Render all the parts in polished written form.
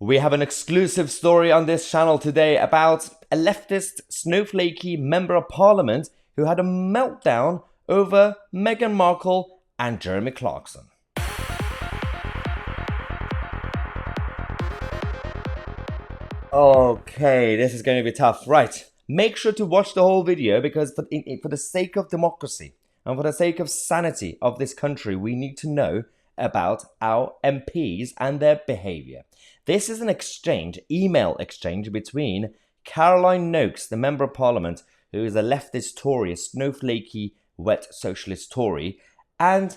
We have an exclusive story on this channel today about a leftist, snowflakey member of parliament who had a meltdown over Meghan Markle and Jeremy Clarkson. Okay, this is going to be tough. Right, make sure to watch the whole video because for the sake of democracy and for the sake of sanity of this country, we need to know about our MPs and their behaviour. This is an email exchange between Caroline Noakes, the Member of Parliament, who is a leftist Tory, a snowflakey, wet socialist Tory, and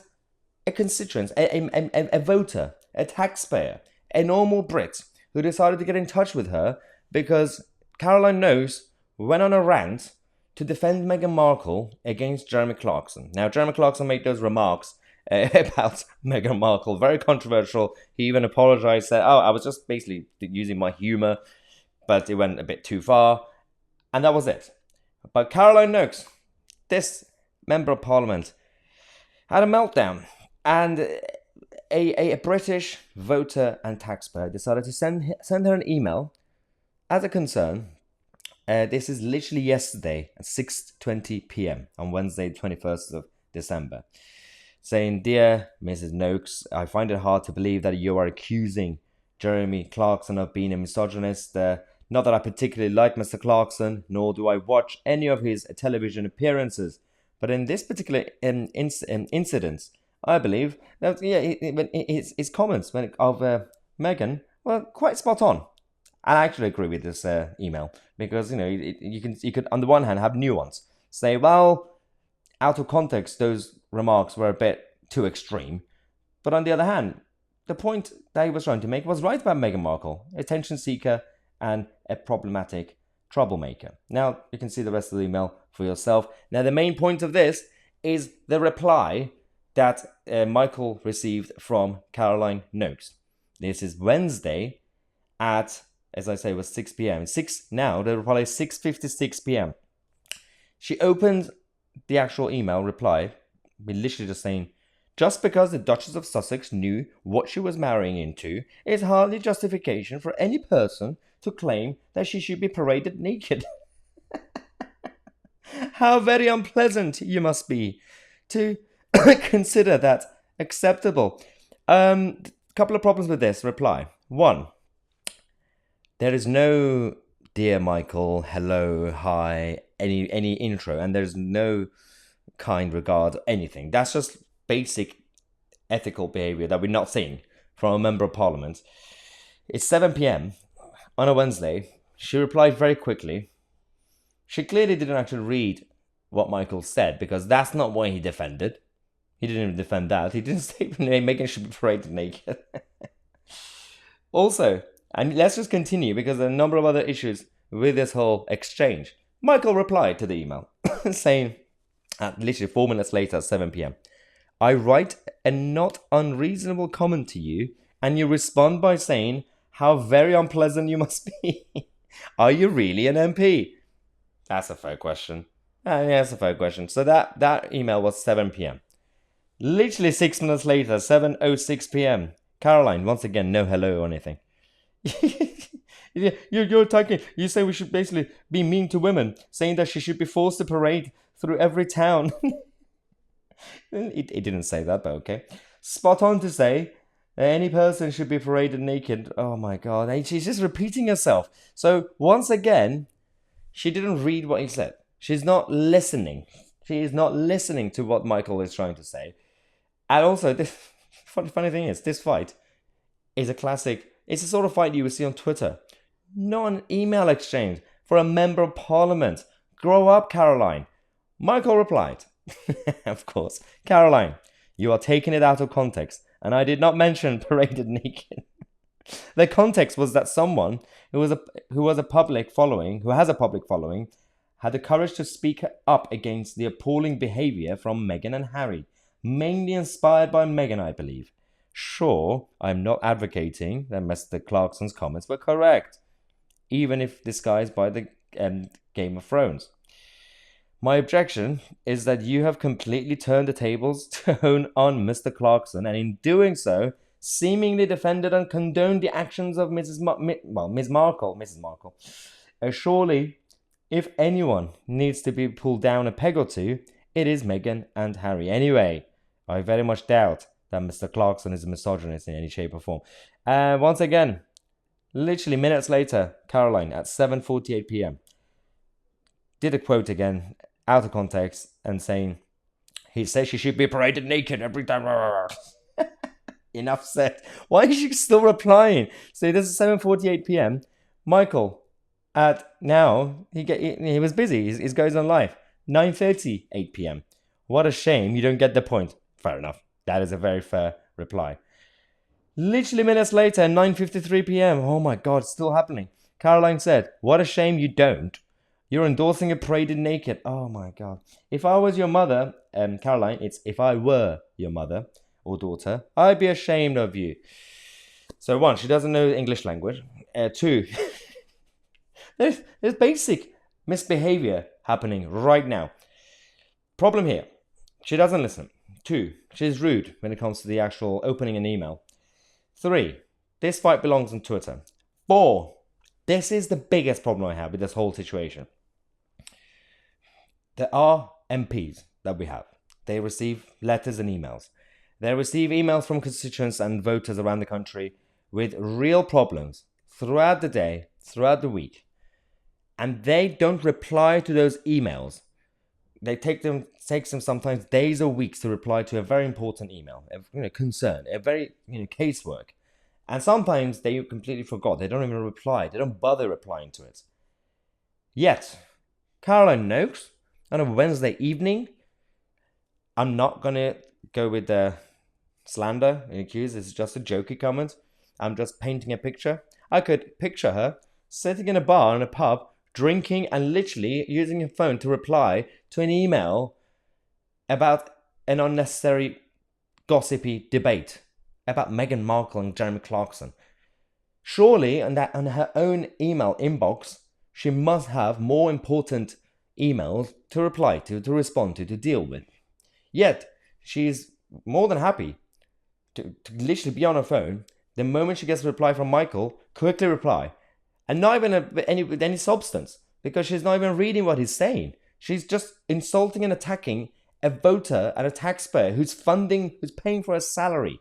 a constituent, a voter, a taxpayer, a normal Brit, who decided to get in touch with her because Caroline Noakes went on a rant to defend Meghan Markle against Jeremy Clarkson. Now, Jeremy Clarkson made those remarks about Meghan Markle, very controversial. He even apologized, said, I was just basically using my humor, but it went a bit too far, and that was it. But Caroline Noakes, this member of parliament, had a meltdown, and a British voter and taxpayer decided to send her an email as a concern. This is literally yesterday at 6:20 p.m. on Wednesday, 21st of December. Saying, "Dear Mrs. Noakes, I find it hard to believe that you are accusing Jeremy Clarkson of being a misogynist. Not that I particularly like Mr. Clarkson, nor do I watch any of his television appearances. But in this particular incident, I believe that his comments of Meghan were quite spot on. And I actually agree with this email because you could on the one hand have nuance, say, well, out of context, those remarks were a bit too extreme. But on the other hand, the point that he was trying to make was right about Meghan Markle, attention seeker and a problematic troublemaker. Now, you can see the rest of the email for yourself. Now, the main point of this is the reply that Michael received from Caroline Noakes. This is Wednesday at, as I say, it was 6 p.m. The reply is 6:56 p.m. She opened the actual email reply, literally just saying, just because the Duchess of Sussex knew what she was marrying into is hardly justification for any person to claim that she should be paraded naked. How very unpleasant you must be to consider that acceptable. Couple of problems with this reply. One, there is no dear Michael, hello, hi, any intro, and there's no kind regard, anything. That's just basic ethical behavior that we're not seeing from a member of parliament. It's 7 p.m. on a Wednesday. She replied very quickly. She clearly didn't actually read what Michael said because that's not what he defended. He didn't even defend that. He didn't say Meghan should be paraded naked. Also, and let's just continue because there are a number of other issues with this whole exchange. Michael replied to the email saying, literally 4 minutes later at 7 p.m., I write a not unreasonable comment to you and you respond by saying how very unpleasant you must be. Are you really an MP? That's a fair question. Yeah, that's a fair question. So that email was 7 p.m. Literally 6 minutes later, 7:06 p.m. Caroline, once again, no hello or anything. You're talking. You say we should basically be mean to women, saying that she should be forced to parade through every town. It didn't say that, but okay. Spot on to say any person should be paraded naked. Oh my God, and she's just repeating herself. So once again, she didn't read what he said. She's not listening. She is not listening to what Michael is trying to say. And also, this funny thing is, this fight is a classic. It's the sort of fight you would see on Twitter. Not an email exchange for a member of parliament. Grow up, Caroline. Michael replied, of course, Caroline, you are taking it out of context, and I did not mention paraded naked. The context was that someone who has a public following, had the courage to speak up against the appalling behaviour from Meghan and Harry, mainly inspired by Meghan, I believe. Sure, I'm not advocating that Mr. Clarkson's comments were correct, even if disguised by the Game of Thrones. My objection is that you have completely turned the tables to hone on Mr. Clarkson, and in doing so, seemingly defended and condoned the actions of Ms. Markle. Surely, if anyone needs to be pulled down a peg or two, it is Meghan and Harry. Anyway, I very much doubt that Mr. Clarkson is a misogynist in any shape or form. Once again, literally minutes later, Caroline at 7:48 p.m. did a quote again, out of context, and saying, he says she should be paraded naked every time. Enough said. Why is she still replying? So this is 7:48 p.m. Michael, at now, he was busy. He goes on live. 9:38 p.m. What a shame you don't get the point. Fair enough. That is a very fair reply. Literally minutes later, 9:53 p.m. Oh my God, it's still happening. Caroline said, what a shame you don't. You're endorsing a paraded naked. Oh my God. If I was your mother, Caroline, it's if I were your mother or daughter, I'd be ashamed of you. So one, she doesn't know the English language. Two, there's basic misbehavior happening right now. Problem here, she doesn't listen. Two, she's rude when it comes to the actual opening an email. Three, this fight belongs on Twitter. Four, this is the biggest problem I have with this whole situation. There are MPs that we have. They receive letters and emails. They receive emails from constituents and voters around the country with real problems throughout the day, throughout the week. And they don't reply to those emails. They takes them sometimes days or weeks to reply to a very important email, a concern, a very casework. And sometimes they completely forgot. They don't even reply. They don't bother replying to it. Yet, Caroline knows on a Wednesday evening, I'm not going to go with the slander and accuse. It's just a jokey comment. I'm just painting a picture. I could picture her sitting in a bar in a pub, drinking and literally using her phone to reply to an email about an unnecessary gossipy debate about Meghan Markle and Jeremy Clarkson. Surely, on her own email inbox, she must have more important emails to reply to respond to deal with. Yet, she's more than happy to literally be on her phone. The moment she gets a reply from Michael, quickly reply. And not even with any substance, because she's not even reading what he's saying. She's just insulting and attacking a voter and a taxpayer who's paying for her salary.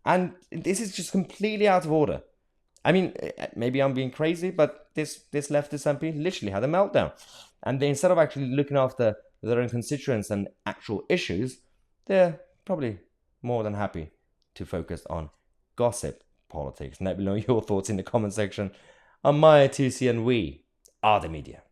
And this is just completely out of order. I mean, maybe I'm being crazy, but this leftist MP literally had a meltdown. And instead of actually looking after their own constituents and actual issues, they're probably more than happy to focus on gossip politics. Let me know your thoughts in the comment section. On my Tousi, and we are the media.